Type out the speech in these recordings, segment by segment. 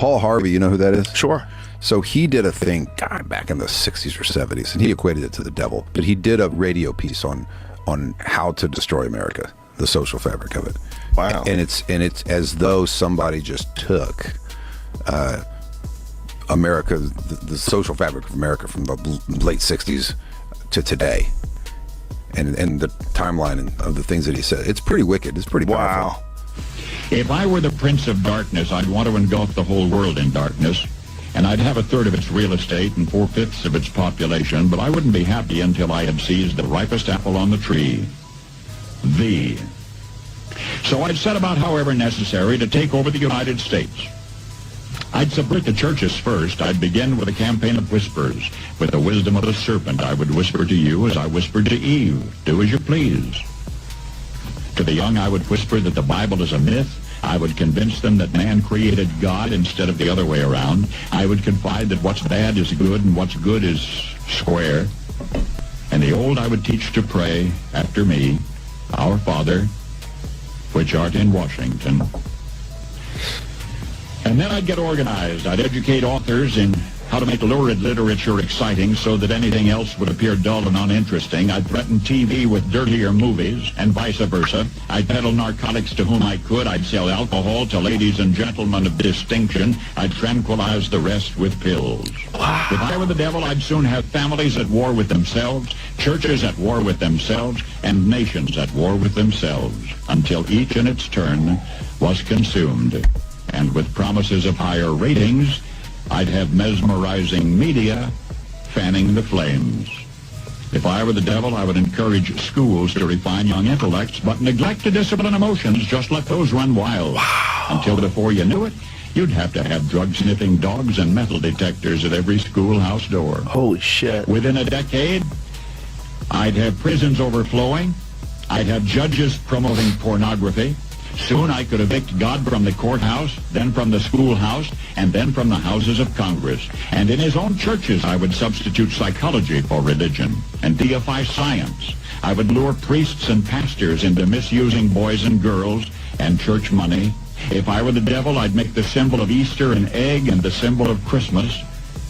Paul Harvey, you know who that is? Sure. So he did a thing, God, back in the 60s or 70s, and he equated it to the devil. But he did a radio piece on how to destroy America, the social fabric of it. Wow. And it's as though somebody just took America, the social fabric of America from the late 60s to today. And the timeline of the things that he said. It's pretty wicked. It's pretty powerful. Wow. If I were the prince of darkness, I'd want to engulf the whole world in darkness, and I'd have a third of its real estate and 4/5 of its population, but I wouldn't be happy until I had seized the ripest apple on the tree. Thee. So I'd set about, however necessary, to take over the United States. I'd subvert the churches first. I'd begin with a campaign of whispers. With the wisdom of the serpent, I would whisper to you as I whispered to Eve, do as you please. To the young, I would whisper that the Bible is a myth. I would convince them that man created God instead of the other way around. I would confide that what's bad is good and what's good is square. And the old I would teach to pray after me, Our Father, which art in Washington. And then I'd get organized. I'd educate authors in how to make lurid literature exciting so that anything else would appear dull and uninteresting. I'd threaten TV with dirtier movies and vice versa. I'd peddle narcotics to whom I could. I'd sell alcohol to ladies and gentlemen of distinction. I'd tranquilize the rest with pills. Wow. If I were the devil, I'd soon have families at war with themselves, churches at war with themselves, and nations at war with themselves, until each in its turn was consumed. And with promises of higher ratings, I'd have mesmerizing media fanning the flames. If I were the devil, I would encourage schools to refine young intellects, but neglect to discipline emotions. Just let those run wild. Wow. Until before you knew it, you'd have to have drug-sniffing dogs and metal detectors at every schoolhouse door. Holy shit. Within a decade, I'd have prisons overflowing. I'd have judges promoting pornography. Soon I could evict God from the courthouse, then from the schoolhouse, and then from the houses of Congress. And in his own churches I would substitute psychology for religion and deify science. I would lure priests and pastors into misusing boys and girls and church money. If I were the devil, I'd make the symbol of Easter an egg and the symbol of Christmas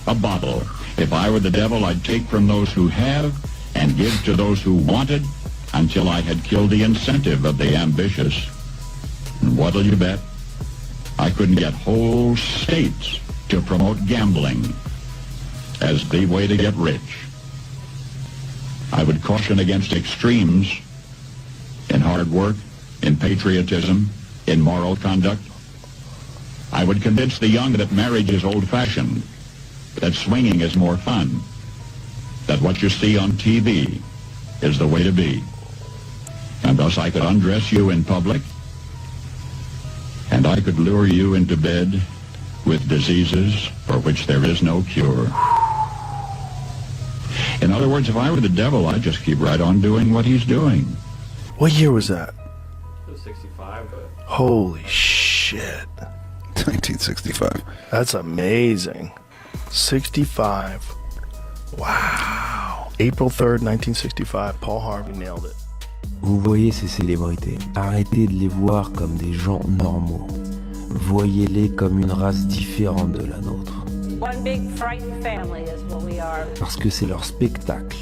a bottle. If I were the devil, I'd take from those who have and give to those who wanted until I had killed the incentive of the ambitious. And what'll you bet? I couldn't get whole states to promote gambling as the way to get rich. I would caution against extremes in hard work, in patriotism, in moral conduct. I would convince the young that marriage is old-fashioned, that swinging is more fun, that what you see on TV is the way to be. And thus I could undress you in public, and I could lure you into bed with diseases for which there is no cure. In other words, if I were the devil, I'd just keep right on doing what he's doing. What year was that? It was 65, but... Holy shit. 1965. That's amazing. 65. Wow. April 3rd, 1965. Paul Harvey nailed it. Vous voyez ces célébrités, arrêtez de les voir comme des gens normaux. Voyez-les comme une race différente de la nôtre. One big frightened family is what we are. Parce que c'est leur spectacle,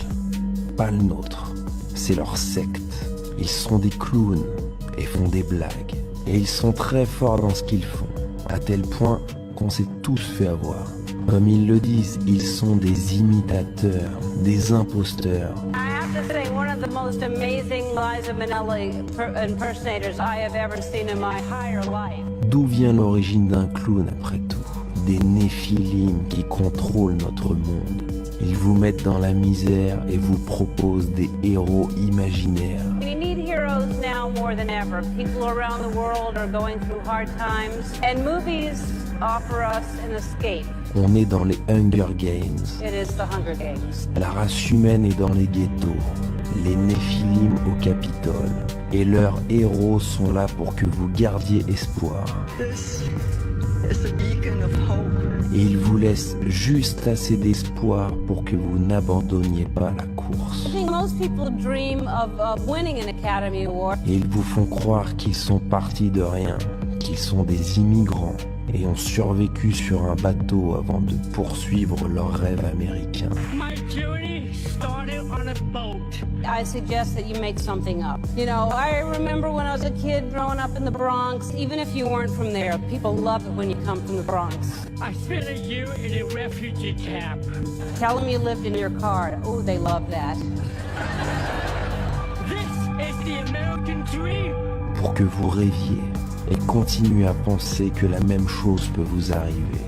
pas le nôtre. C'est leur secte. Ils sont des clowns et font des blagues. Et ils sont très forts dans ce qu'ils font, à tel point qu'on s'est tous fait avoir. Comme ils le disent, ils sont des imitateurs, des imposteurs. One of the most amazing Liza Minnelli impersonators I have ever seen in my higher life. D'où vient l'origine d'un clown après tout? Des néphilim qui contrôlent notre monde. Ils vous mettent dans la misère et vous proposent des héros imaginaires. We need heroes now more than ever. People around the world are going through hard times, and movies offer us an escape. On est dans les Hunger Games. It is the Hunger Games. La race humaine est dans les ghettos, les néphilim au Capitole. Et leurs héros sont là pour que vous gardiez espoir. Et ils vous laissent juste assez d'espoir pour que vous n'abandonniez pas la course. Et ils vous font croire qu'ils sont partis de rien, qu'ils sont des immigrants et ont survécu sur un bateau avant de poursuivre leur rêve américain. My journey started on a boat. I suggest that you make something up. You know, I remember when I was a kid growing up in the Bronx, even if you weren't from there, people love it when you come from the Bronx. I spent a year in a refugee camp. Tell them you lived in your car. Oh, they love that. This is the American dream. Pour que vous rêviez et continuez à penser que la même chose peut vous arriver.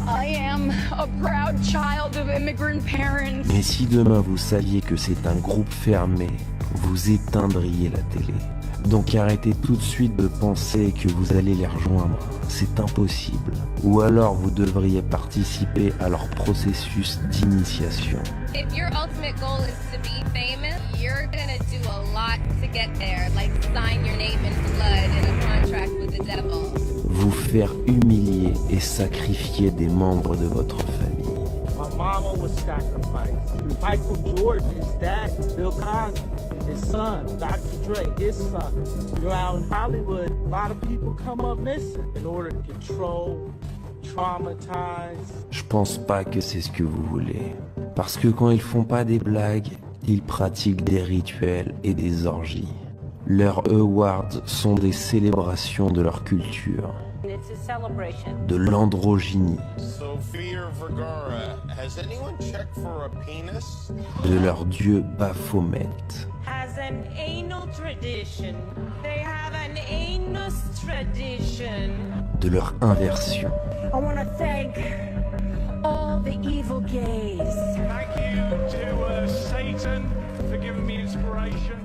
I am a proud child of immigrant parents. Mais si demain vous saviez que c'est un groupe fermé, vous éteindriez la télé. Donc arrêtez tout de suite de penser que vous allez les rejoindre. C'est impossible. Ou alors vous devriez participer à leur processus d'initiation. If your ultimate goal is to be famous, you're gonna do a lot to get there, like sign your name in blood in a contract with the devil. Vous faire humilier et sacrifier des membres de votre famille. My mama was sacrificed. Michael Jordan, his dad, Bill Cosby, his son, Dr. Dre, his son. You're out in Hollywood, a lot of people come up missing in order to control, traumatize. Je pense pas que c'est ce que vous voulez. Parce que quand ils font pas des blagues, ils pratiquent des rituels et des orgies. Leurs awards sont des célébrations de leur culture, It's a celebration. de l'androgynie, Sophia Vergara, has anyone checked for a penis? de leur dieu Baphomet, Has an anal tradition. They have an anus tradition. de leur inversion, I want to thank all the evil gays. Thank you to Satan for giving me inspiration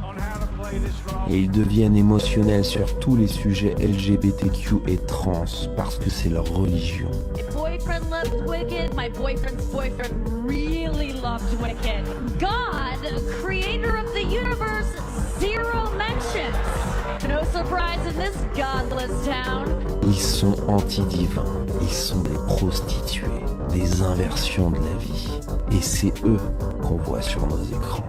on how to play this role. et ils deviennent émotionnels sur tous les sujets LGBTQ et trans parce que c'est leur religion. My boyfriend loved Wicked. My boyfriend's boyfriend really loved Wicked. God, creator of the universe, zero mentions. No surprise in this godless town. Ils sont anti-divins, ils sont des prostituées, des inversions de la vie. Et c'est eux qu'on voit sur nos écrans.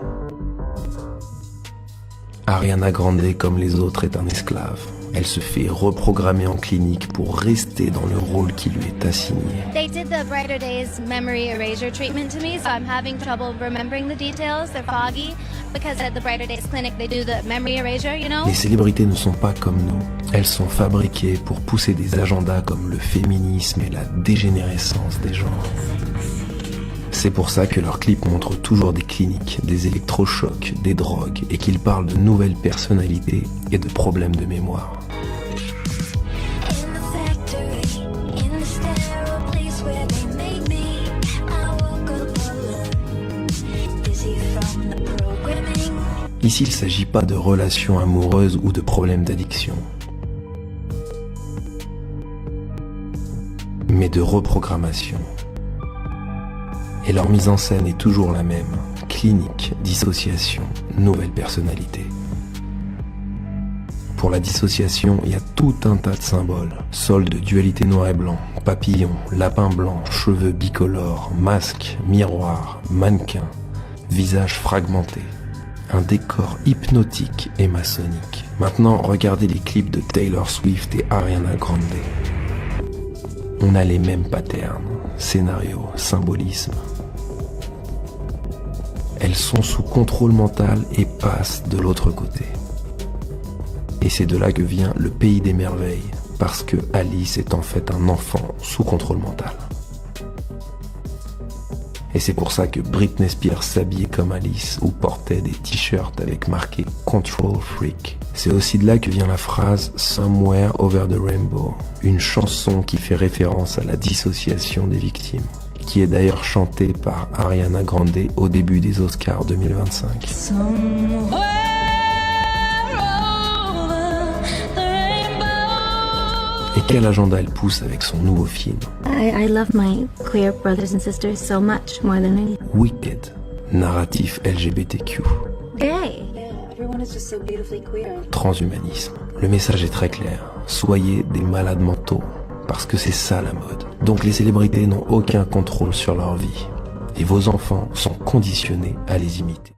Ariana Grande, comme les autres, est un esclave. Elle se fait reprogrammer en clinique pour rester dans le rôle qui lui est assigné. They did the Brighter Days memory erasure treatment to me, so I'm having trouble remembering the details. They're foggy because at the Brighter Days clinic they do the memory erasure, you know? Les célébrités ne sont pas comme nous. Elles sont fabriquées pour pousser des agendas comme le féminisme et la dégénérescence des genres. C'est pour ça que leurs clips montrent toujours des cliniques, des électrochocs, des drogues et qu'ils parlent de nouvelles personnalités et de problèmes de mémoire. Ici, il ne s'agit pas de relations amoureuses ou de problèmes d'addiction, mais de reprogrammation. Et leur mise en scène est toujours la même. Clinique, dissociation, nouvelle personnalité. Pour la dissociation, il y a tout un tas de symboles. Solde, dualité noir et blanc, papillon, lapin blanc, cheveux bicolores, masque, miroir, mannequin, visage fragmenté. Un décor hypnotique et maçonnique. Maintenant, regardez les clips de Taylor Swift et Ariana Grande. On a les mêmes patterns, scénarios, symbolismes. Elles sont sous contrôle mental et passent de l'autre côté. Et c'est de là que vient le pays des merveilles, parce que Alice est en fait un enfant sous contrôle mental. Et c'est pour ça que Britney Spears s'habillait comme Alice ou portait des t-shirts avec marqué Control Freak. C'est aussi de là que vient la phrase Somewhere Over the Rainbow, une chanson qui fait référence à la dissociation des victimes, qui est d'ailleurs chantée par Ariana Grande au début des Oscars 2025. Et quel agenda elle pousse avec son nouveau film I love my queer brothers and sisters so much, more than anything. Wicked, narratif LGBTQ. Gay. Everyone is just so beautifully queer. Transhumanisme. Le message est très clair. Soyez des malades mentaux, parce que c'est ça la mode. Donc les célébrités n'ont aucun contrôle sur leur vie. Et vos enfants sont conditionnés à les imiter.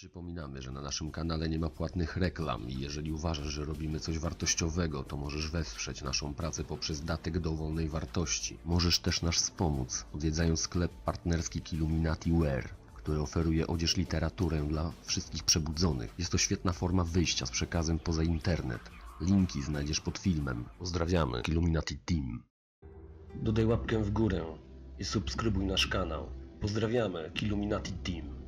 Przypominamy, że na naszym kanale nie ma płatnych reklam i jeżeli uważasz, że robimy coś wartościowego, to możesz wesprzeć naszą pracę poprzez datek dowolnej wartości. Możesz też nas wspomóc, odwiedzając sklep partnerski Illuminati Wear, który oferuje odzież, literaturę dla wszystkich przebudzonych. Jest to świetna forma wyjścia z przekazem poza internet. Linki znajdziesz pod filmem. Pozdrawiamy, Illuminati Team. Dodaj łapkę w górę i subskrybuj nasz kanał. Pozdrawiamy, Illuminati Team.